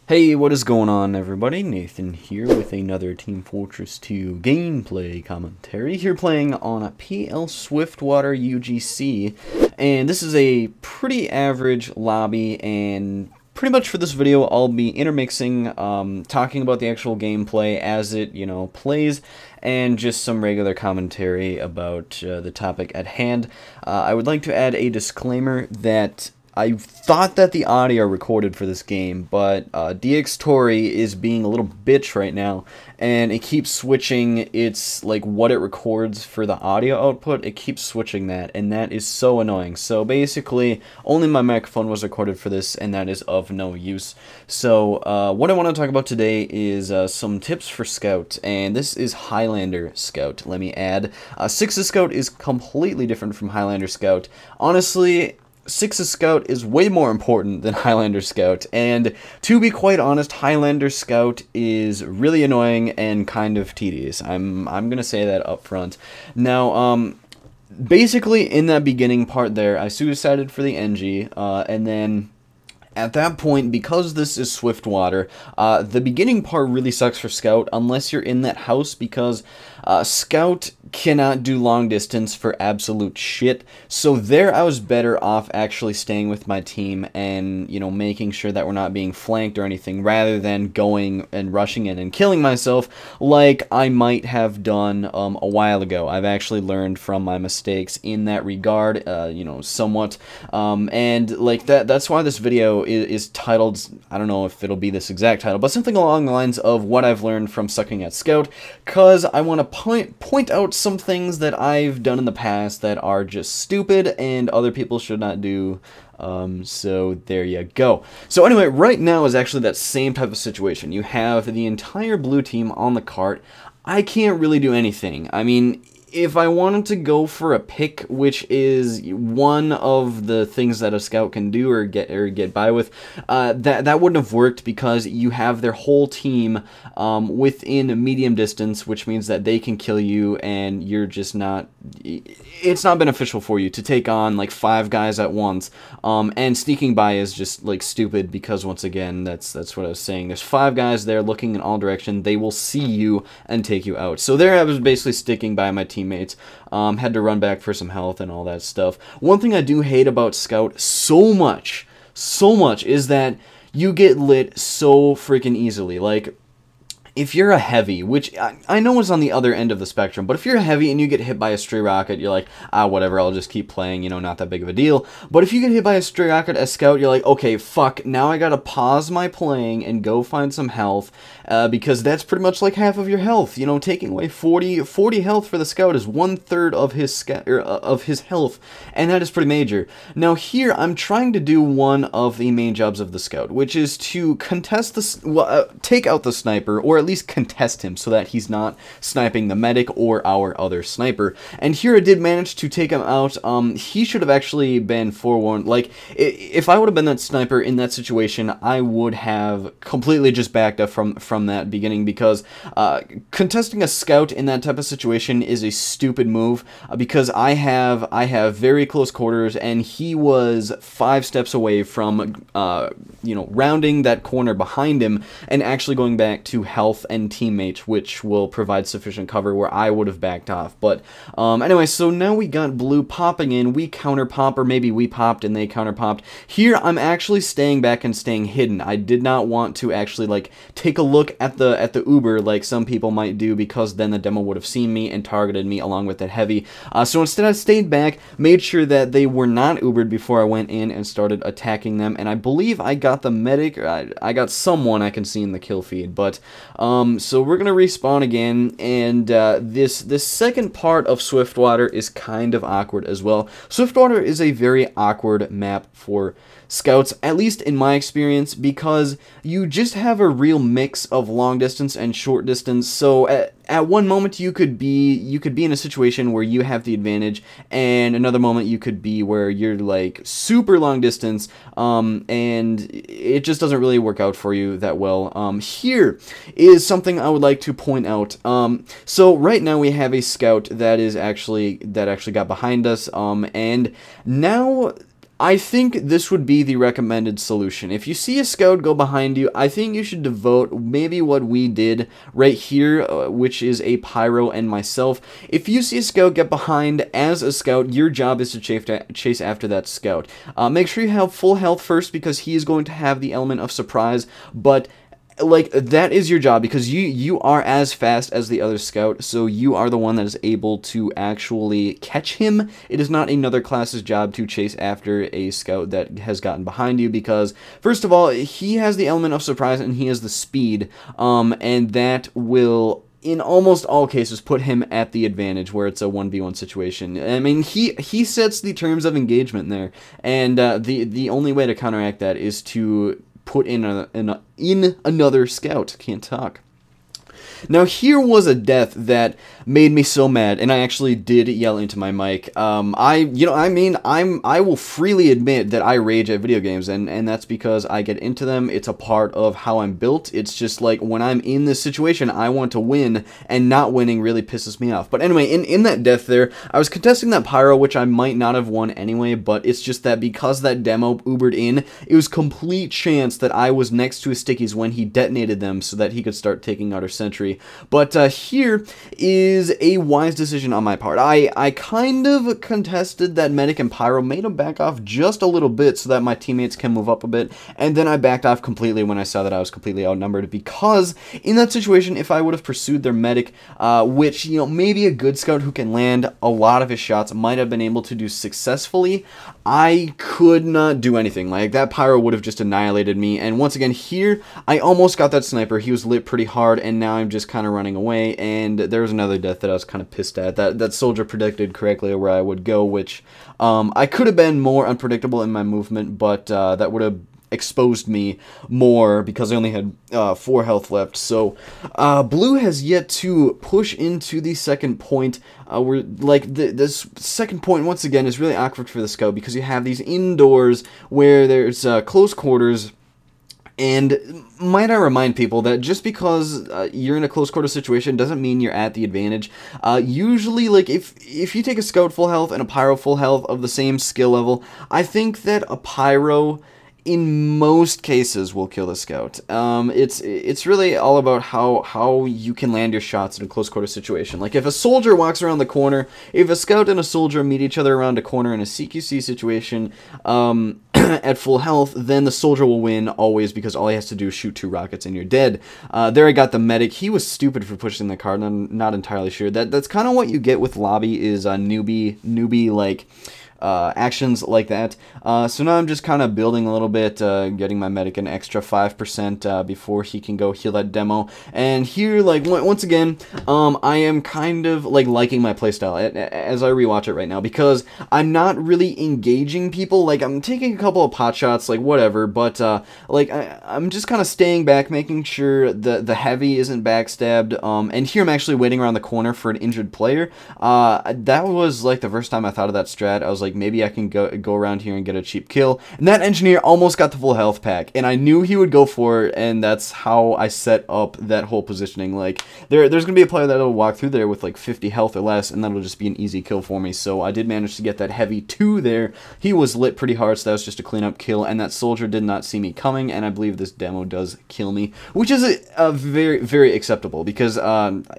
Hey, what is going on, everybody? Nathan here with another Team Fortress 2 gameplay commentary. Here playing on a PL Swiftwater UGC, and this is a pretty average lobby, and pretty much for this video I'll be intermixing, talking about the actual gameplay as it, plays, and just some regular commentary about the topic at hand. I would like to add a disclaimer that I thought that the audio recorded for this game, but DxTory is being a little bitch right now, and it keeps switching its, what it records for the audio output. It keeps switching that, and that is so annoying. So basically, only my microphone was recorded for this, and that is of no use. So what I want to talk about today is some tips for Scout, and this is Highlander Scout, let me add. Six's Scout is completely different from Highlander Scout. Honestly, Six's Scout is way more important than Highlander Scout, and to be quite honest, Highlander Scout is really annoying and kind of tedious. I'm gonna say that up front. Now, basically in that beginning part there, I suicided for the NG, and then at that point, because this is Swiftwater, the beginning part really sucks for Scout unless you're in that house, because Scout cannot do long distance for absolute shit. So there I was better off actually staying with my team and, making sure that we're not being flanked or anything, rather than going and rushing in and killing myself like I might have done a while ago. I've actually learned from my mistakes in that regard, somewhat. And that's why this video is titled, I don't know if it'll be this exact title, but something along the lines of what I've learned from sucking at Scout, because I want to point out some things that I've done in the past that are just stupid and other people should not do. So there you go. So anyway, right now is actually that same type of situation. You have the entire blue team on the cart. I can't really do anything. I mean, if I wanted to go for a pick, which is one of the things that a Scout can do or get by with, that wouldn't have worked, because you have their whole team within medium distance, which means that they can kill you, and you're just not. It's not beneficial for you to take on 5 guys at once. And sneaking by is just stupid, because once again, that's what I was saying. There's 5 guys there looking in all directions. They will see you and take you out. So there I was basically sticking by my teammates. Had to run back for some health and all that stuff. One thing I do hate about Scout so much, is that you get lit so freaking easily. If you're a heavy, which I know is on the other end of the spectrum, but if you're a heavy and you get hit by a stray rocket, you're like, whatever, I'll just keep playing, not that big of a deal. But if you get hit by a stray rocket as Scout, you're like, okay, fuck, now I gotta pause my playing and go find some health, because that's pretty much half of your health. Taking away 40 health for the Scout is 1/3 of his health, and that is pretty major. Now here, I'm trying to do one of the main jobs of the Scout, which is to contest take out the sniper, or at least contest him so that he's not sniping the medic or our other sniper. And here I did manage to take him out. He should have actually been forewarned. If I would have been that sniper in that situation, I would have completely just backed up from that beginning, because contesting a Scout in that type of situation is a stupid move, because I have very close quarters, and he was 5 steps away from rounding that corner behind him and actually going back to health and teammates, which will provide sufficient cover where I would have backed off. But anyway, so now we got blue popping in. We counter pop, or maybe we popped and they counter popped. Here I'm actually staying back and staying hidden. I did not want to actually take a look at the Uber like some people might do, because then the demo would have seen me and targeted me along with that heavy. So instead I stayed back, made sure that they were not Ubered before I went in and started attacking them, and I believe I got the medic, or I got someone I can see in the kill feed. But so we're gonna respawn again, and this second part of Swiftwater is kind of awkward as well. Swiftwater is a very awkward map for Scouts, at least in my experience, because you just have a real mix of long distance and short distance. So at one moment you could be in a situation where you have the advantage, and another moment you could be where you're super long distance, and it just doesn't really work out for you that well. Here is something I would like to point out. So right now we have a Scout that actually got behind us, and now I think this would be the recommended solution. If you see a scout go behind you, I think you should devote maybe what we did right here, which is a pyro and myself. If you see a scout get behind as a scout, your job is to chase after that scout. Make sure you have full health first, because he is going to have the element of surprise, but like, that is your job, because you are as fast as the other scout, so you are the one that is able to actually catch him. It is not another class's job to chase after a scout that has gotten behind you, because first of all, he has the element of surprise and he has the speed, and that will, in almost all cases, put him at the advantage where it's a 1v1 situation. I mean, he sets the terms of engagement there, and the only way to counteract that is to put in another scout. Can't talk. Now, here was a death that made me so mad, and I actually did yell into my mic. I will freely admit that I rage at video games, and that's because I get into them. It's a part of how I'm built. It's just like, when I'm in this situation, I want to win, and not winning really pisses me off. But anyway, in that death there, I was contesting that pyro, which I might not have won anyway, but it's just that because that demo Ubered in, it was complete chance that I was next to his stickies when he detonated them so that he could start taking out our sentry. But here is a wise decision on my part. I kind of contested that medic and pyro, made him back off just a little bit so that my teammates can move up a bit, and then I backed off completely when I saw that I was completely outnumbered, because in that situation, if I would have pursued their medic, which, you know, maybe a good scout who can land a lot of his shots might have been able to do successfully, I could not do anything. Like, that pyro would have just annihilated me, and once again, here, I almost got that sniper. He was lit pretty hard, and now I'm just kind of running away, and there was another death that I was kind of pissed at. That soldier predicted correctly where I would go, which I could have been more unpredictable in my movement, but that would have exposed me more because I only had 4 health left. So blue has yet to push into the second point. We're like, this second point once again is really awkward for the scout, because you have these indoors where there's close quarters. And might I remind people that just because you're in a close quarter situation doesn't mean you're at the advantage. Usually, like, if you take a scout full health and a pyro full health of the same skill level, I think that a pyro, in most cases, will kill the scout. It's really all about how you can land your shots in a close quarter situation. Like, if a soldier walks around the corner, if a scout and a soldier meet each other around a corner in a CQC situation, at full health, then the soldier will win always, because all he has to do is shoot 2 rockets and you're dead. There I got the medic. He was stupid for pushing the card. I'm not entirely sure. That's kind of what you get with lobby, is newbie like actions like that. So now I'm just kind of building a little bit, getting my medic an extra 5% before he can go heal that demo. And here, like, once again, I am kind of like liking my playstyle as I rewatch it right now, because I'm not really engaging people. Like, I'm taking a couple of pot shots, like, whatever, but like, I'm just kind of staying back, making sure the heavy isn't backstabbed. And here I'm actually waiting around the corner for an injured player. That was like the first time I thought of that strat. I was like, maybe I can go around here and get a cheap kill. And that engineer almost got the full health pack, and I knew he would go for it, and that's how I set up that whole positioning. Like, there's gonna be a player that'll walk through there with like 50 health or less, and that'll just be an easy kill for me. So I did manage to get that heavy 2 there. He was lit pretty hard, so that was just a cleanup kill, and that soldier did not see me coming, and I believe this demo does kill me, which is a very, very acceptable, because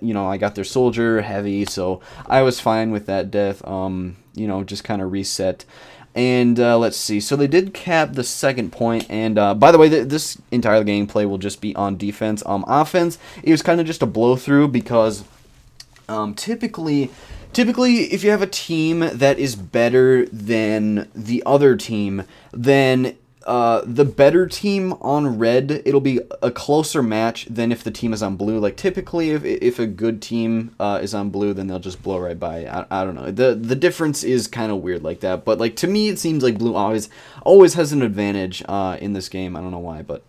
you know, I got their soldier heavy, so I was fine with that death. You know, just kind of reset. And let's see, so they did cap the second point, and by the way, this entire gameplay will just be on defense. Offense, it was kind of just a blow through, because typically if you have a team that is better than the other team, then the better team on red, it'll be a closer match than if the team is on blue. Like, typically, if a good team is on blue, then they'll just blow right by. I don't know. The difference is kind of weird like that. But, like, to me, it seems like blue always has an advantage in this game. I don't know why, but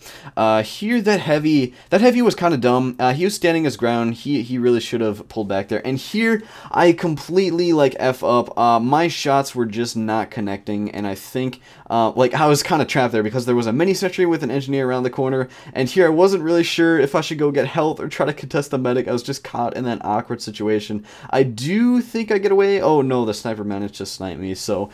here that heavy was kind of dumb. He was standing his ground. He really should have pulled back there. And here I completely like F up. My shots were just not connecting, and I think like I was kind of trapped got there because there was a mini sentry with an engineer around the corner, and here I wasn't really sure if I should go get health or try to contest the medic. I was just caught in that awkward situation. I do think I get away. Oh no, the sniper managed to snipe me. So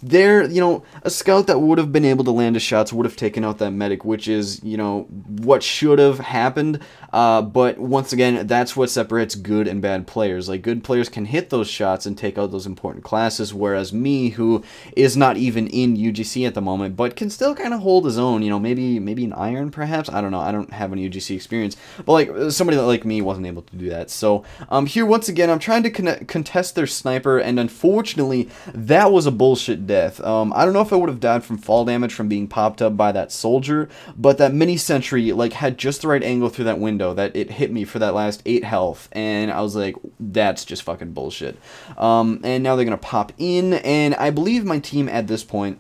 there, you know, a scout that would have been able to land his shots would have taken out that medic, which is, you know, what should have happened. But once again, that's what separates good and bad players. Like, good players can hit those shots and take out those important classes, whereas me, who is not even in UGC at the moment, but can still kind of hold his own, you know, maybe an iron, perhaps? I don't know. I don't have any UGC experience, but, like, somebody like me wasn't able to do that. So, here, once again, I'm trying to contest their sniper, and unfortunately, that was a bullshit death. I don't know if I would have died from fall damage from being popped up by that soldier, but that mini sentry, like, had just the right angle through that window that it hit me for that last 8 health, and I was like, that's just fucking bullshit. And now they're gonna pop in, and I believe my team at this point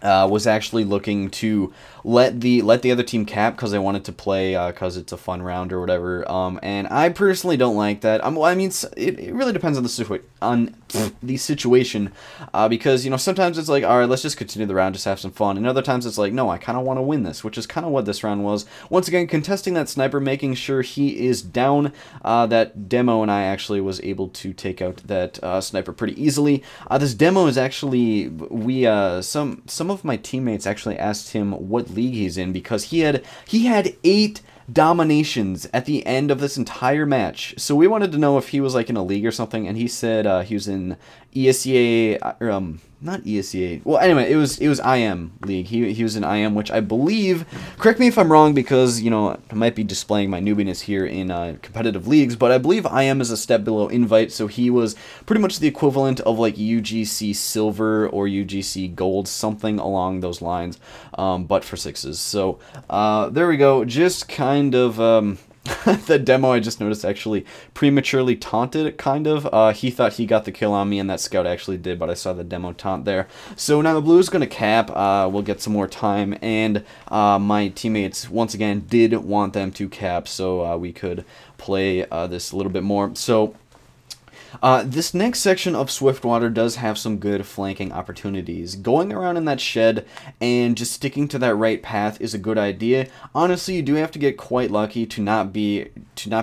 was actually looking to let the other team cap because they wanted to play because it's a fun round or whatever. And I personally don't like that. Well, I mean, it really depends on the situation, because, you know, sometimes it's like, all right, let's just continue the round, just have some fun, and other times it's like, no, I kind of want to win this, which is kind of what this round was. Once again, contesting that sniper, making sure he is down. That demo and I actually was able to take out that sniper pretty easily. This demo is actually, some of my teammates actually asked him what league he's in, because he had 8 dominations at the end of this entire match. So we wanted to know if he was like in a league or something, and he said he was in ESEA, or not ESEA. Well, anyway, it was IM league. He was in IM, which I believe, correct me if I'm wrong, because, you know, I might be displaying my newbiness here in competitive leagues, but I believe IM is a step below invite, so he was pretty much the equivalent of like UGC silver or UGC gold, something along those lines, but for 6s. So there we go. Just kind of the demo, I just noticed, actually prematurely taunted, kind of. He thought he got the kill on me, and that scout actually did, but I saw the demo taunt there. So now the blue is going to cap. We'll get some more time, and my teammates, once again, did want them to cap, so we could play this a little bit more. So this next section of Swiftwater does have some good flanking opportunities. Going around in that shed and just sticking to that right path is a good idea. Honestly, you do have to get quite lucky to not be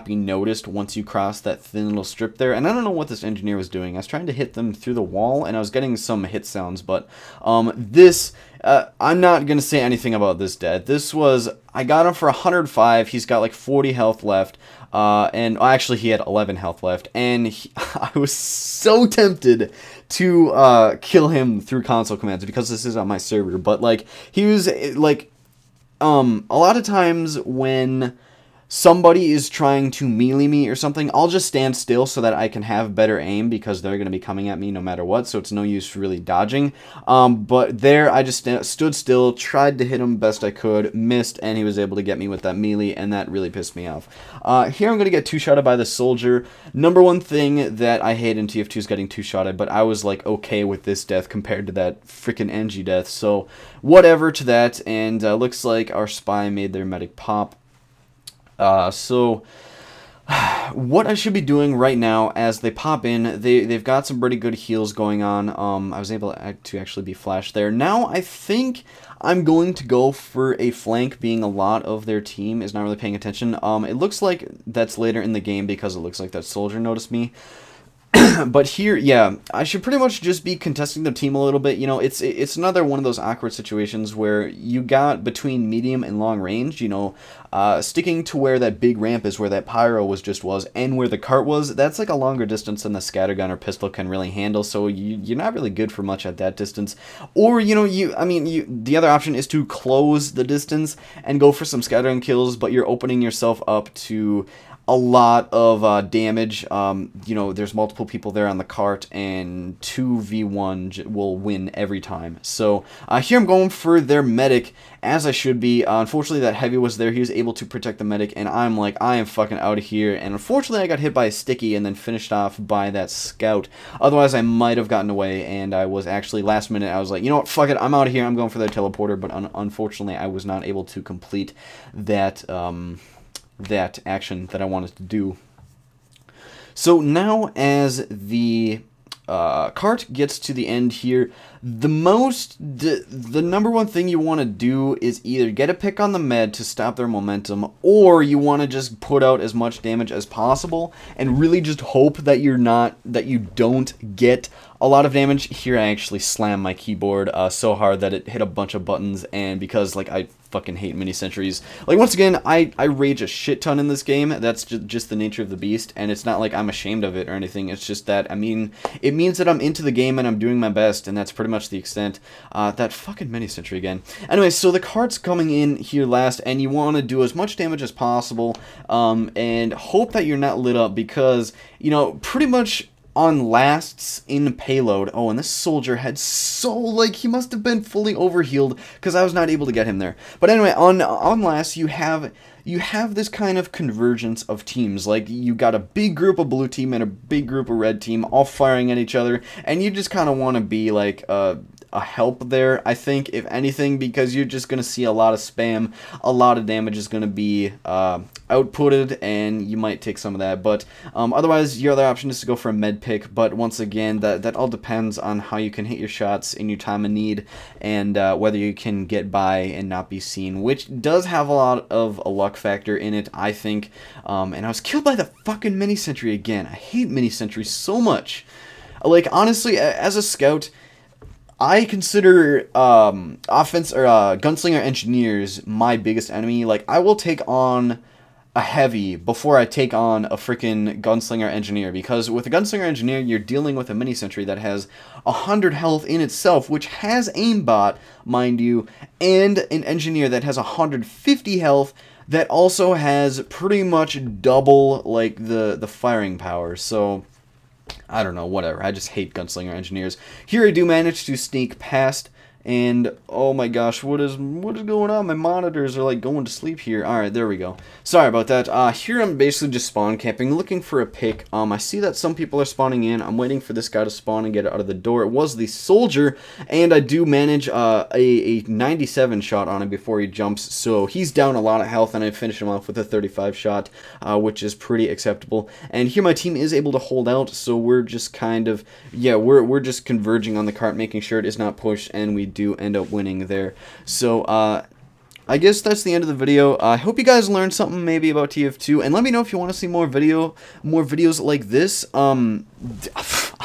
noticed once you cross that thin little strip there. And I don't know what this engineer was doing. I was trying to hit them through the wall, and I was getting some hit sounds, but I'm not going to say anything about this death. This was, I got him for 105. He's got like 40 health left. And actually he had 11 health left, and I was so tempted to kill him through console commands because this is on my server, but like, he was like, a lot of times when somebody is trying to melee me or something, I'll just stand still so that I can have better aim, because they're going to be coming at me no matter what, so it's no use really dodging. But there, I just stood still, tried to hit him best I could, missed, and he was able to get me with that melee, and that really pissed me off. Here I'm going to get two-shotted by the soldier. Number one thing that I hate in TF2 is getting two-shotted, but I was like okay with this death compared to that freaking NG death, so whatever to that, and looks like our spy made their medic pop. So what I should be doing right now as they pop in, they've got some pretty good heals going on. I was able to actually be flashed there. Now I think I'm going to go for a flank, being a lot of their team is not really paying attention. It looks like that's later in the game because it looks like that soldier noticed me. But here, yeah, I should pretty much just be contesting the team a little bit. You know, it's another one of those awkward situations where you got between medium and long range, you know, sticking to where that big ramp is, where that pyro was, and where the cart was. That's like a longer distance than the scattergun or pistol can really handle, so you're not really good for much at that distance. Or, you know, the other option is to close the distance and go for some scattergun kills, but you're opening yourself up to a lot of damage. You know, there's multiple people there on the cart, and 2v1 will win every time. So here I'm going for their medic, as I should be. Unfortunately, that heavy was there. He was able to protect the medic, and I'm like, I am fucking out of here. And unfortunately, I got hit by a sticky and then finished off by that scout. Otherwise, I might have gotten away, and I was actually, last minute, I was like, you know what, fuck it, I'm out of here. I'm going for their teleporter, but unfortunately, I was not able to complete that that action that I wanted to do. So now as the cart gets to the end here, the number one thing you want to do is either get a pick on the med to stop their momentum, or you want to just put out as much damage as possible and really just hope that you don't get a lot of damage. Here I actually slammed my keyboard so hard that it hit a bunch of buttons, and because like I fucking hate mini sentries. Like, once again, I rage a shit ton in this game. That's just the nature of the beast, and it's not like I'm ashamed of it or anything. It's just that, I mean, it means that I'm into the game and I'm doing my best, and that's pretty much the extent. That fucking mini sentry again. Anyway, so the cart's coming in here last, and you want to do as much damage as possible, and hope that you're not lit up, because, you know, pretty much on lasts in payload. Oh, and this soldier had like, he must have been fully overhealed because I was not able to get him there. But anyway, on lasts, you have this kind of convergence of teams. Like, you got a big group of blue team and a big group of red team all firing at each other, and you just kind of want to be like a help there, I think, if anything, because you're just going to see a lot of spam, a lot of damage is going to be outputted, and you might take some of that. But otherwise, your other option is to go for a med pick, but once again, that all depends on how you can hit your shots in your time of need, and whether you can get by and not be seen, which does have a lot of a luck factor in it, I think. And I was killed by the fucking mini sentry again. I hate mini sentries so much. Like, honestly, as a scout, I consider offense or gunslinger engineers my biggest enemy. Like, I will take on a heavy before I take on a freaking gunslinger engineer, because with a gunslinger engineer, you're dealing with a mini sentry that has 100 health in itself, which has aimbot, mind you, and an engineer that has 150 health that also has pretty much double, like, the firing power. So I don't know, whatever. I just hate gunslinger engineers. Here I do manage to sneak past, and oh my gosh, what is going on? My monitors are like going to sleep here. Alright, there we go. Sorry about that. Here I'm basically just spawn camping, looking for a pick. I see that some people are spawning in. I'm waiting for this guy to spawn and get out of the door. It was the soldier, and I do manage a 97 shot on him before he jumps, so he's down a lot of health, and I finish him off with a 35 shot, which is pretty acceptable. And here my team is able to hold out, so we're just kind of, yeah, we're just converging on the cart, making sure it is not pushed, and we do end up winning there. So I guess that's the end of the video. I hope you guys learned something maybe about TF2, and let me know if you want to see more videos like this. I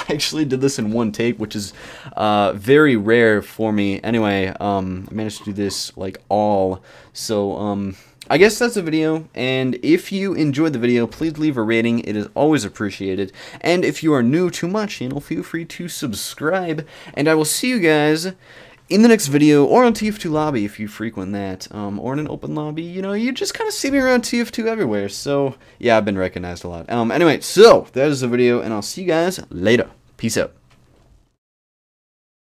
actually did this in one take, which is very rare for me. Anyway, I managed to do this like all. So I guess that's the video, and if you enjoyed the video, please leave a rating. It is always appreciated. And if you are new to my channel, feel free to subscribe, and I will see you guys in the next video, or on TF2 lobby if you frequent that, or in an open lobby. You know, you just kind of see me around TF2 everywhere, so yeah, I've been recognized a lot. Anyway, so that is the video, and I'll see you guys later. Peace out.